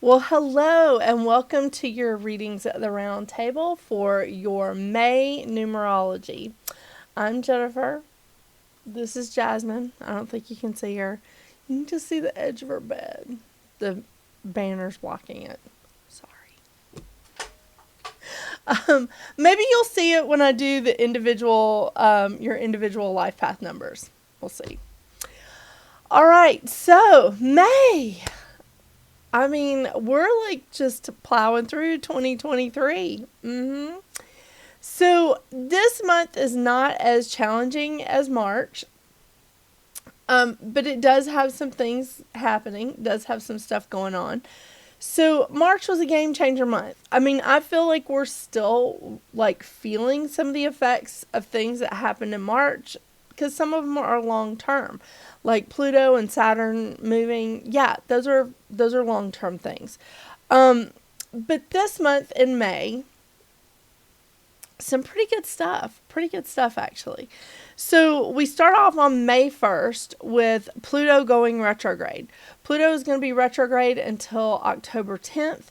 Well, hello and welcome to your readings at the round table for your May numerology. I'm Jennifer. This is Jasmine. I don't think you can see her. You can just see the edge of her bed. The banner's blocking it. Sorry. Maybe you'll see it when I do the your individual life path numbers. We'll see. All right, so May. I mean, we're like just plowing through 2023. So this month is not as challenging as March, but it does have some things happening. It does have some stuff going on. So March was a game changer month. I mean, I feel like we're still like feeling some of the effects of things that happened in March because some of them are long term, like Pluto and Saturn moving. Yeah, those are long term things. But this month in May, some pretty good stuff. Pretty good stuff, actually. So we start off on May 1st with Pluto going retrograde. Pluto is going to be retrograde until October 10th.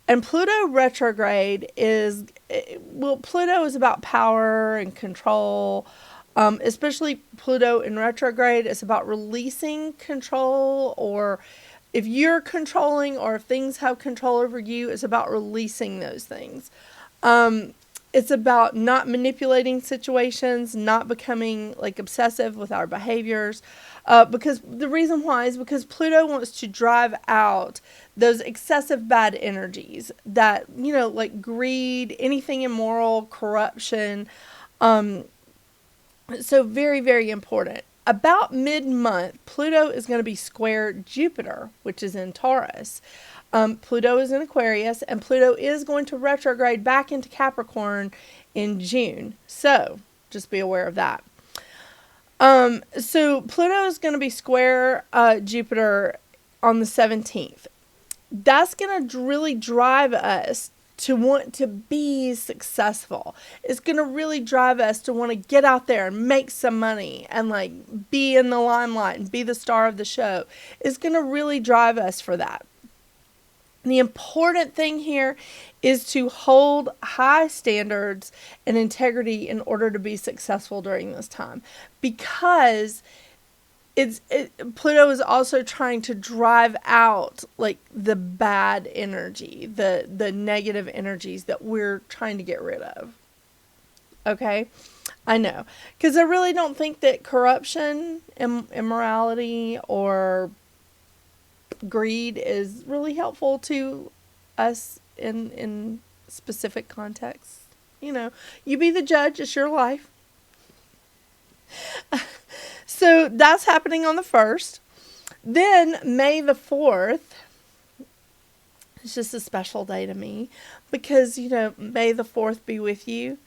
And Pluto retrograde is, Pluto is about power and control. Especially Pluto in retrograde, it's about releasing control, or if you're controlling or if things have control over you, it's about releasing those things. It's about not manipulating situations, not becoming like obsessive with our behaviors. Because the reason why is because Pluto wants to drive out those excessive bad energies that, like greed, anything immoral, corruption. So very, very important. About mid-month, Pluto is going to be square Jupiter, which is in Taurus. Pluto is in Aquarius, and Pluto is going to retrograde back into Capricorn in June. So just be aware of that. So Pluto is going to be square Jupiter on the 17th. That's going to really drive us to want to be successful. It's going to really drive us to want to get out there and make some money and like be in the limelight and be the star of the show. It's going to really drive us for that. The important thing here is to hold high standards and integrity in order to be successful during this time, because Pluto is also trying to drive out like the bad energy, the negative energies that we're trying to get rid of. Okay, I know, because I really don't think that corruption, immorality, or greed is really helpful to us in specific contexts. You be the judge. It's your life. So that's happening on the 1st. Then May the 4th, it's just a special day to me because, May the 4th be with you.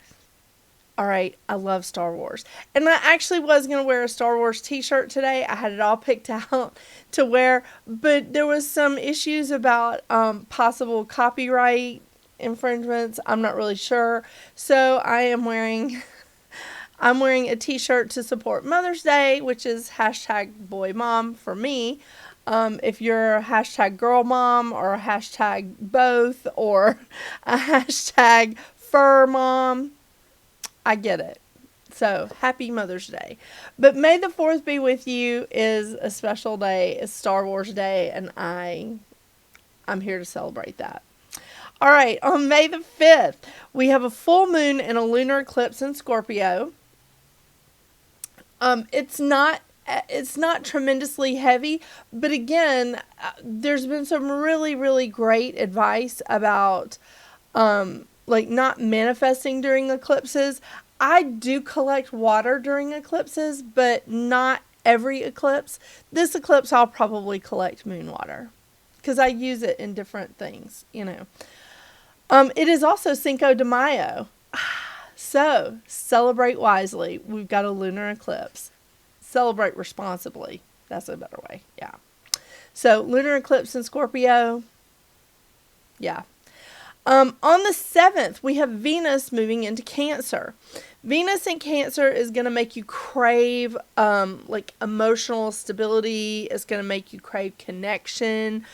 All right, I love Star Wars. And I actually was going to wear a Star Wars t-shirt today. I had it all picked out to wear, but there was some issues about possible copyright infringements. I'm not really sure. So I am wearing a t-shirt to support Mother's Day, which is #boymom for me. If you're a #girlmom or a #both or a #furmom, I get it. So happy Mother's Day. But May the 4th be with you is a special day. It's Star Wars Day, and I'm here to celebrate that. All right, on May the 5th, we have a full moon and a lunar eclipse in Scorpio. It's not tremendously heavy, but again, there's been some really, really great advice about like not manifesting during eclipses. I do collect water during eclipses, but not every eclipse. This eclipse, I'll probably collect moon water because I use it in different things, It is also Cinco de Mayo. So celebrate wisely. We've got a lunar eclipse. Celebrate responsibly. That's a better way. Yeah. So lunar eclipse in Scorpio. Yeah. On the 7th, we have Venus moving into Cancer. Venus in Cancer is going to make you crave like emotional stability. It's going to make you crave connection.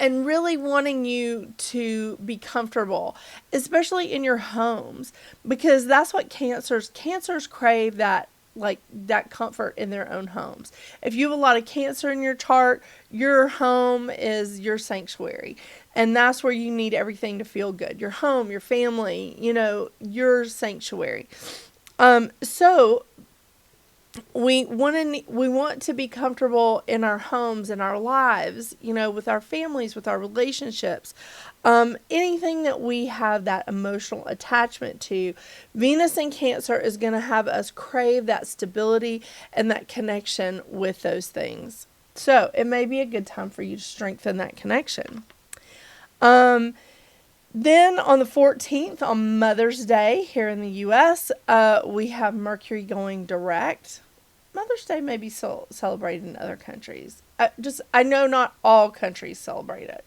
and really wanting you to be comfortable, especially in your homes, because that's what cancers crave, that like that comfort in their own homes. If you have a lot of Cancer in your chart, your home is your sanctuary, and that's where you need everything to feel good. Your home, your family, your sanctuary. So we want to be comfortable in our homes, in our lives, with our families, with our relationships, anything that we have that emotional attachment to. Venus in Cancer is going to have us crave that stability and that connection with those things. So it may be a good time for you to strengthen that connection. Then on the 14th, on Mother's Day here in the U.S., we have Mercury going direct. Mother's Day may be celebrated in other countries. I know not all countries celebrate it.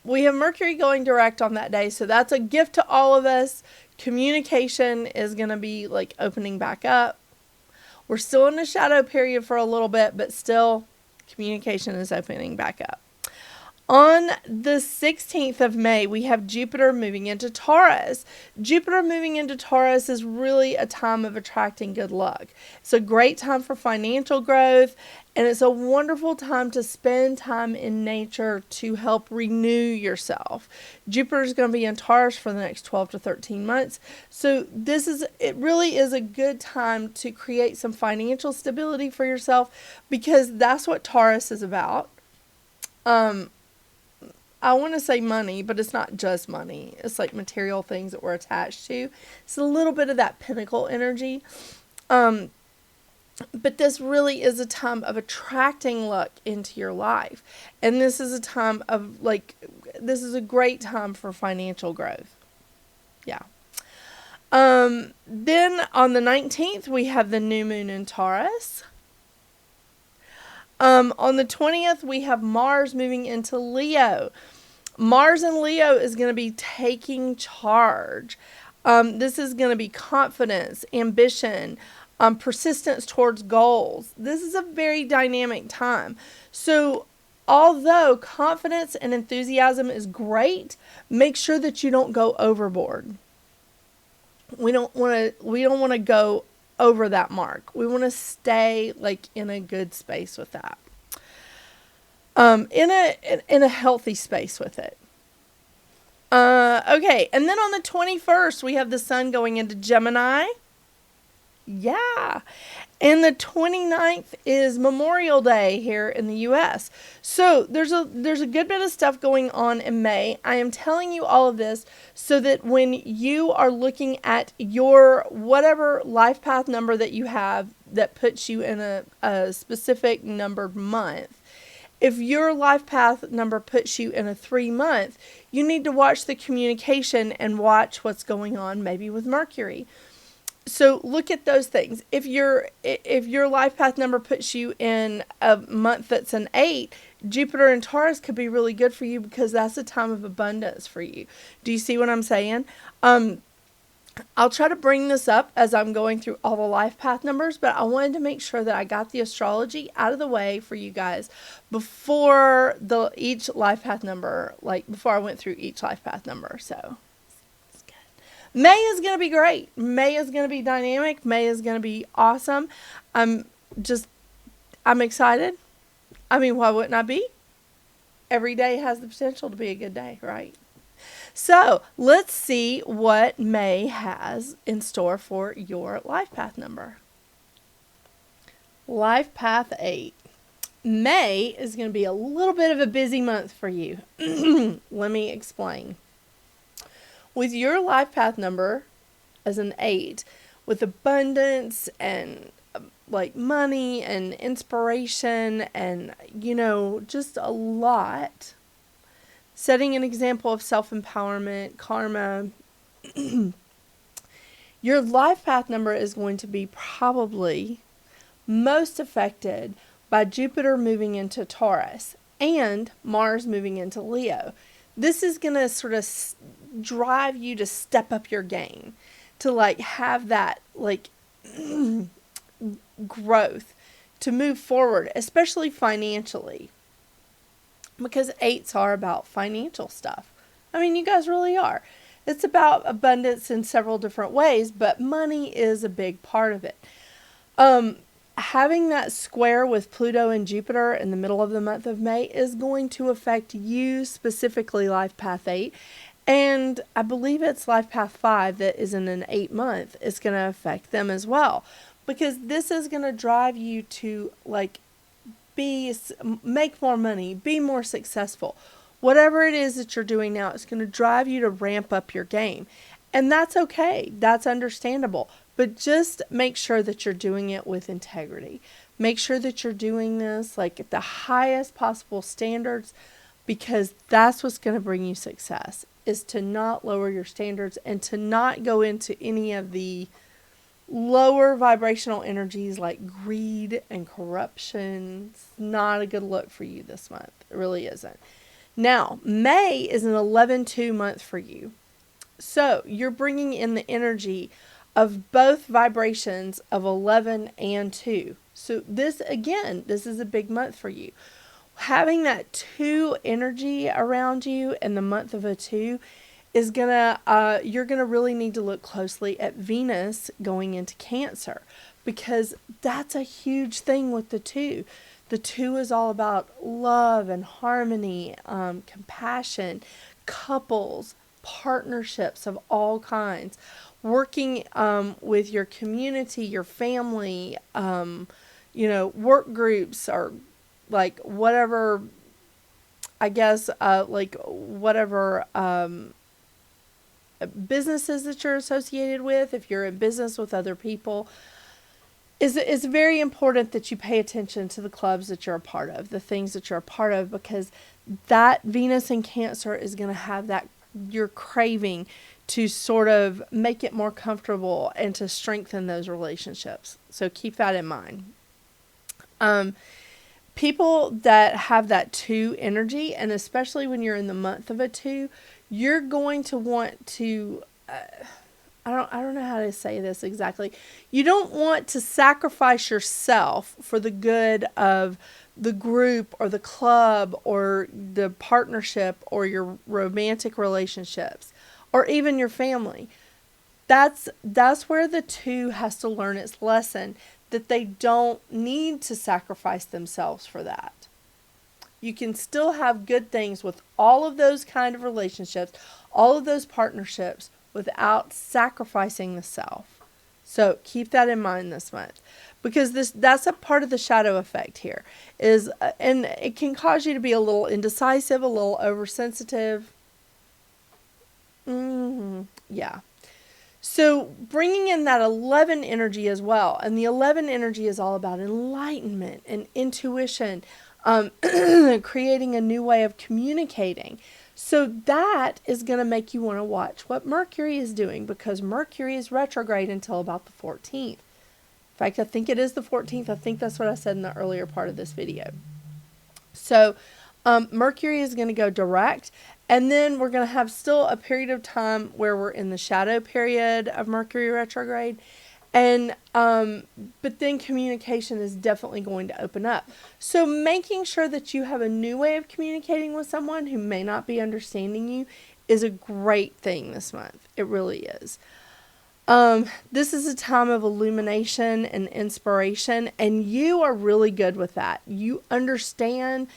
We have Mercury going direct on that day, so that's a gift to all of us. Communication is going to be like opening back up. We're still in a shadow period for a little bit, but still communication is opening back up. On the 16th of May, we have Jupiter moving into Taurus. Jupiter moving into Taurus is really a time of attracting good luck. It's a great time for financial growth, and it's a wonderful time to spend time in nature to help renew yourself. Jupiter is going to be in Taurus for the next 12 to 13 months. So it really is a good time to create some financial stability for yourself, because that's what Taurus is about. I want to say money, but it's not just money. It's like material things that we're attached to. It's a little bit of that pinnacle energy. But this really is a time of attracting luck into your life. And this is a time of this is a great time for financial growth. Yeah. Then on the 19th, we have the new moon in Taurus. On the 20th, we have Mars moving into Leo. Mars in Leo is going to be taking charge. This is going to be confidence, ambition, persistence towards goals. This is a very dynamic time. So although confidence and enthusiasm is great, make sure that you don't go overboard. We don't want to go over that mark. We want to stay in a good space with that. In a healthy space with it. Okay, and then on the 21st, we have the sun going into Gemini. Yeah. And the 29th is Memorial Day here in the U.S. So there's a good bit of stuff going on in May. I am telling you all of this so that when you are looking at your whatever life path number that you have that puts you in a specific numbered month, if your life path number puts you in a 3-month, you need to watch the communication and watch what's going on maybe with Mercury. So look at those things. If your life path number puts you in a month that's an 8, Jupiter and Taurus could be really good for you, because that's a time of abundance for you. Do you see what I'm saying? I'll try to bring this up as I'm going through all the life path numbers, but I wanted to make sure that I got the astrology out of the way for you guys before each life path number, before I went through each life path number. So it's good. May is going to be great. May is going to be dynamic. May is going to be awesome. I'm excited. I mean, why wouldn't I be? Every day has the potential to be a good day, right? So let's see what May has in store for your life path number. Life path 8. May is going to be a little bit of a busy month for you. Let me explain. With your life path number as an 8, with abundance and money and inspiration and, just a lot. Setting an example of self-empowerment, karma. Your life path number is going to be probably most affected by Jupiter moving into Taurus and Mars moving into Leo. This is going to sort of drive you to step up your game, to have that growth, to move forward, especially financially. because 8s are about financial stuff. I mean, you guys really are. It's about abundance in several different ways, but money is a big part of it. Having that square with Pluto and Jupiter in the middle of the month of May is going to affect you specifically, Life Path 8. And I believe it's Life Path 5 that is in an 8 month. It's going to affect them as well. Because this is going to drive you to make more money, be more successful. Whatever it is that you're doing now, it's going to drive you to ramp up your game. And that's okay. That's understandable. But just make sure that you're doing it with integrity. Make sure that you're doing this at the highest possible standards, because that's what's going to bring you success, is to not lower your standards and to not go into any of the lower vibrational energies like greed and corruption. It's not a good look for you this month. It really isn't. Now, May is an 11-2 month for you. So you're bringing in the energy of both vibrations of 11 and 2. So this is a big month for you. Having that 2 energy around you in the month of a 2 is you're gonna really need to look closely at Venus going into Cancer, because that's a huge thing with the 2. The 2 is all about love and harmony, compassion, couples, partnerships of all kinds, working with your community, your family, work groups, or whatever, I guess, whatever businesses that you're associated with. If you're in business with other people, it's very important that you pay attention to the clubs that you're a part of, the things that you're a part of, because that Venus in Cancer is going to have that, your craving to sort of make it more comfortable and to strengthen those relationships. So keep that in mind. People that have that 2 energy, and especially when you're in the month of a 2, you're going to want to, I don't know how to say this exactly. You don't want to sacrifice yourself for the good of the group or the club or the partnership or your romantic relationships or even your family. That's where the 2 has to learn its lesson, that they don't need to sacrifice themselves for that. You can still have good things with all of those kind of relationships, all of those partnerships, without sacrificing the self. So keep that in mind this month, because that's a part of the shadow effect here, and it can cause you to be a little indecisive, a little oversensitive. Yeah. So bringing in that 11 energy as well, and the 11 energy is all about enlightenment and intuition, creating a new way of communicating. So that is going to make you want to watch what Mercury is doing, because Mercury is retrograde until about the 14th. In fact, I think it is the 14th. I think that's what I said in the earlier part of this video. So Mercury is going to go direct, and then we're going to have still a period of time where we're in the shadow period of Mercury retrograde. And, but then communication is definitely going to open up. So making sure that you have a new way of communicating with someone who may not be understanding you is a great thing this month. It really is. This is a time of illumination and inspiration, and you are really good with that. You understand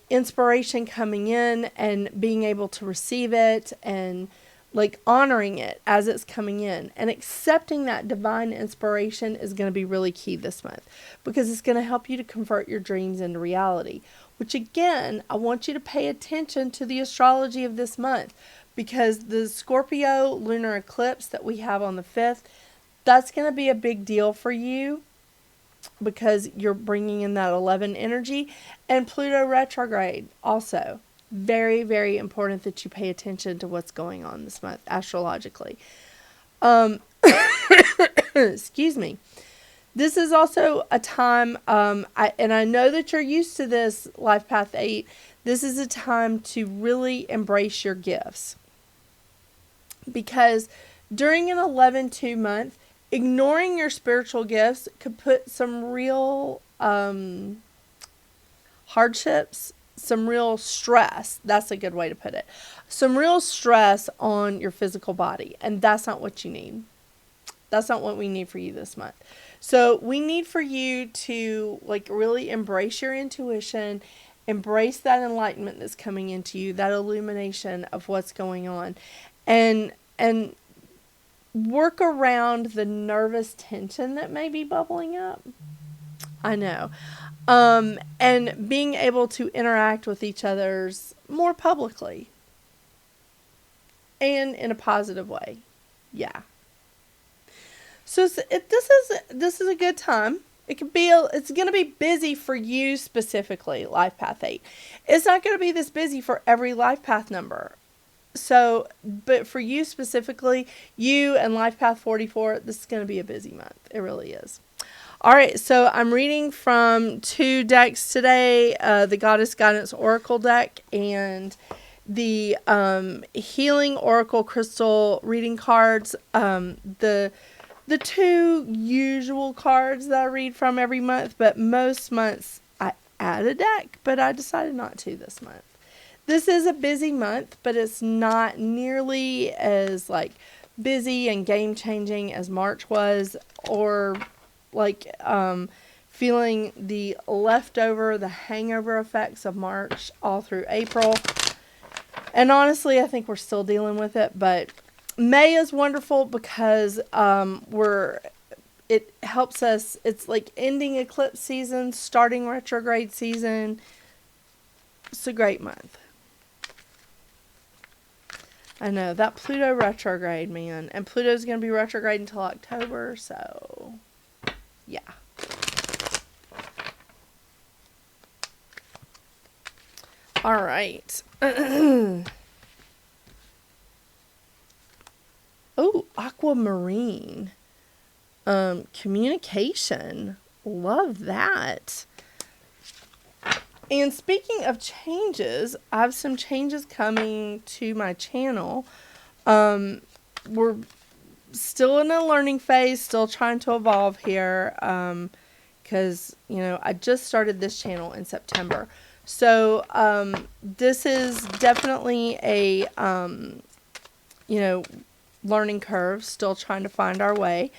inspiration coming in and being able to receive it and honoring it as it's coming in, and accepting that divine inspiration is going to be really key this month, because it's going to help you to convert your dreams into reality, which again, I want you to pay attention to the astrology of this month, because the Scorpio lunar eclipse that we have on the 5th, that's going to be a big deal for you, because you're bringing in that 11 energy, and Pluto retrograde also. Very, very important that you pay attention to what's going on this month astrologically. Excuse me. This is also a time, I know that you're used to this, Life Path 8. This is a time to really embrace your gifts. Because during an 11-2 month, ignoring your spiritual gifts could put some real hardships, some real stress. That's a good way to put it. Some real stress on your physical body. And that's not what you need. That's not what we need for you this month. So we need for you to like really embrace your intuition, embrace that enlightenment that's coming into you, that illumination of what's going on, and work around the nervous tension that may be bubbling up. I know. And being able to interact with each other's more publicly and in a positive way. Yeah. So this is a good time. It's going to be busy for you specifically, Life Path 8. It's not going to be this busy for every Life Path number. So, but for you specifically, you and Life Path 44, this is going to be a busy month. It really is. All right, so I'm reading from 2 decks today, the Goddess Guidance Oracle deck and the Healing Oracle Crystal reading cards. The 2 usual cards that I read from every month, but most months I add a deck, but I decided not to this month. This is a busy month, but it's not nearly as like busy and game changing as March was, or like feeling the hangover effects of March all through April. And honestly, I think we're still dealing with it, but May is wonderful because it helps us. It's like ending eclipse season, starting retrograde season. It's a great month. I know, that Pluto retrograde, man. And Pluto's going to be retrograde until October, so yeah. All right. Oh, aquamarine. Communication. Love that. And speaking of changes, I have some changes coming to my channel. We're still in a learning phase, still trying to evolve here. Because, I just started this channel in September. So, this is definitely a, learning curve, still trying to find our way.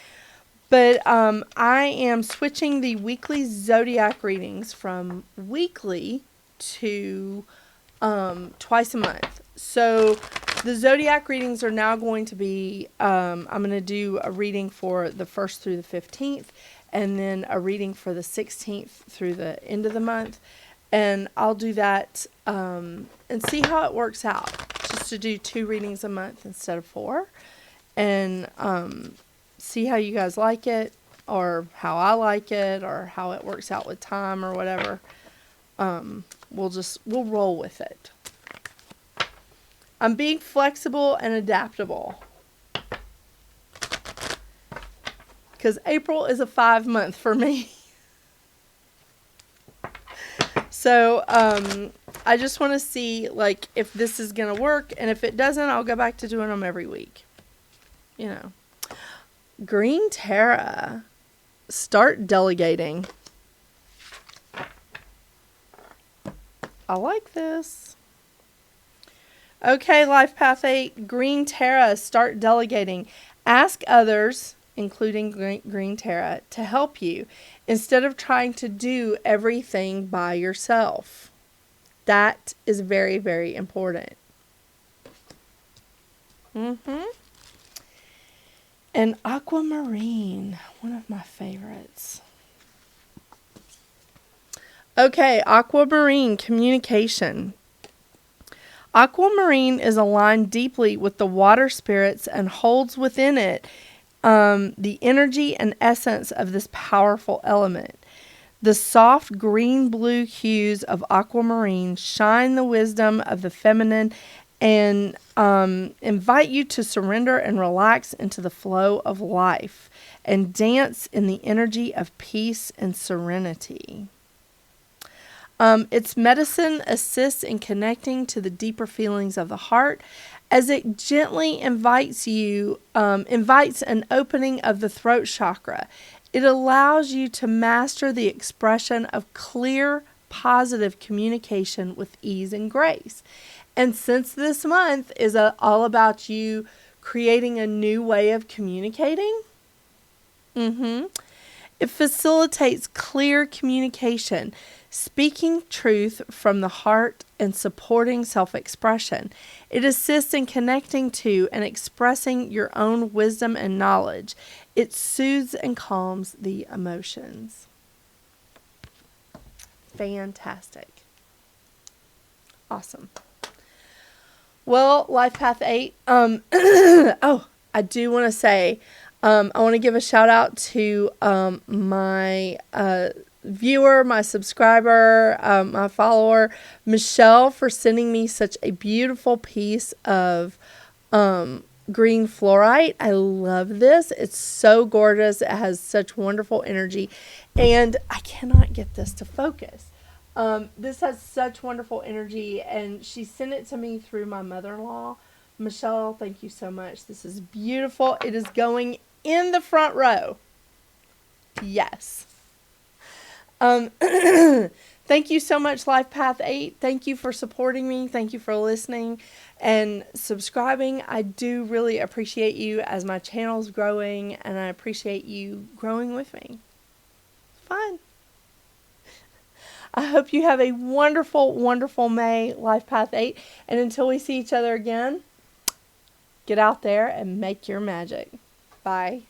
But I am switching the weekly zodiac readings from weekly to twice a month. So the zodiac readings are now going to be, I'm going to do a reading for the 1st through the 15th, and then a reading for the 16th through the end of the month. And I'll do that and see how it works out. Just to do 2 readings a month instead of 4. And see how you guys like it, or how I like it, or how it works out with time or whatever. We'll roll with it. I'm being flexible and adaptable. Because April is a 5 month for me. So, I just want to see, like, if this is going to work. And if it doesn't, I'll go back to doing them every week. Green Terra. Start delegating. I like this. Okay, Life Path 8. Green Terra. Start delegating. Ask others, including Green Terra, to help you instead of trying to do everything by yourself. That is very, very important. And aquamarine, one of my favorites. Okay, aquamarine communication. Aquamarine is aligned deeply with the water spirits and holds within it the energy and essence of this powerful element. The soft green-blue hues of aquamarine shine the wisdom of the feminine and invite you to surrender and relax into the flow of life and dance in the energy of peace and serenity. Its medicine assists in connecting to the deeper feelings of the heart as it gently invites an opening of the throat chakra. It allows you to master the expression of clear positive communication with ease and grace. And since this month is all about you creating a new way of communicating, it facilitates clear communication, speaking truth from the heart, and supporting self-expression. It assists in connecting to and expressing your own wisdom and knowledge. It soothes and calms the emotions. Fantastic. Awesome. Well, Life Path 8, oh, I do want to say, I want to give a shout out to my viewer, my subscriber, my follower, Michelle, for sending me such a beautiful piece of green fluorite. I love this. It's so gorgeous. It has such wonderful energy, and I cannot get this to focus. This has such wonderful energy, and she sent it to me through my mother-in-law. Michelle, thank you so much. This is beautiful. It is going in the front row. Yes. Thank you so much, Life Path 8. Thank you for supporting me. Thank you for listening and subscribing. I do really appreciate you as my channel's growing, and I appreciate you growing with me. It's fun. I hope you have a wonderful, wonderful May, Life Path 8. And until we see each other again, get out there and make your magic. Bye.